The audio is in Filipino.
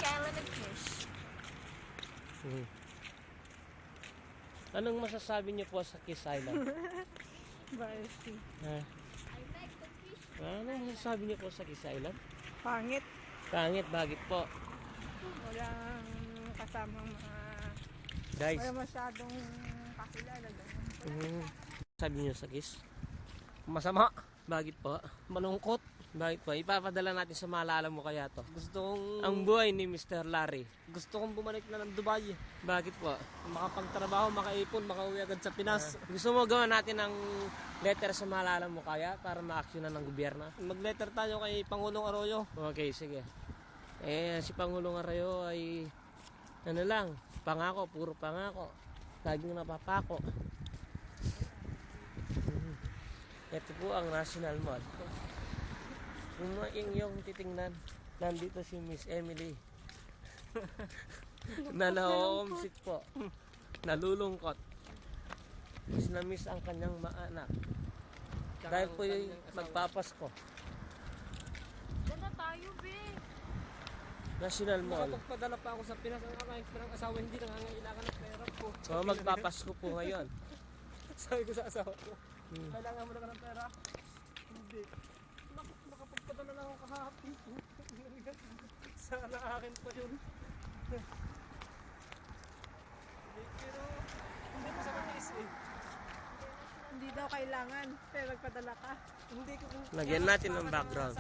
Island of Fish. Anong masasabi niyo po sa Kiss Island? Balsi. Ha? Anong masasabi niyo po sa Kiss Island? Pangit. Pangit, bakit po? Walang kasamang mga... Guys, Wala masyadong kakilala doon. sabi niyo sa Kiss? Masama. Bakit po? Malungkot. Bakit po? Ipapadala natin sa maalala mo kaya to. Gusto kong... Ang buhay ni Mr. Larry. Gusto kong bumalik na ng Dubai. Bakit po? Makapagtrabaho, makaipon, makauwi agad sa Pinas. Gusto mo gawa natin ng letter sa maalala mo kaya para ma-actionan ng gobyerno? Mag-letter tayo kay Pangulong Arroyo. Okay, sige. Si Pangulong Arroyo ay... Ano lang, pangako, puro pangako. Laging napapako. Ito po ang National Mall. Kung yung titingnan, nandito si Miss Emily. Na na-homesick po. Nalulungkot. Miss na miss ang kanyang maanak. Dahil po yung magpapasko. Ganda tayo, be. National Mall. Nakapagpadala pa ako sa Pinas. Ang extra ng asawa, hindi nangangailangan ng pera po. So magpapasko po ngayon. Sabi ko sa asawa ko, kailangan mo na ka ng pera? Hindi. Nakapagpadala na ako kahapon. Sana akin pa yun. Pero hindi ko sa kanyis eh. Hindi daw kailangan, pero nagpadala ka. Hindi ko. Lagyan natin ng background.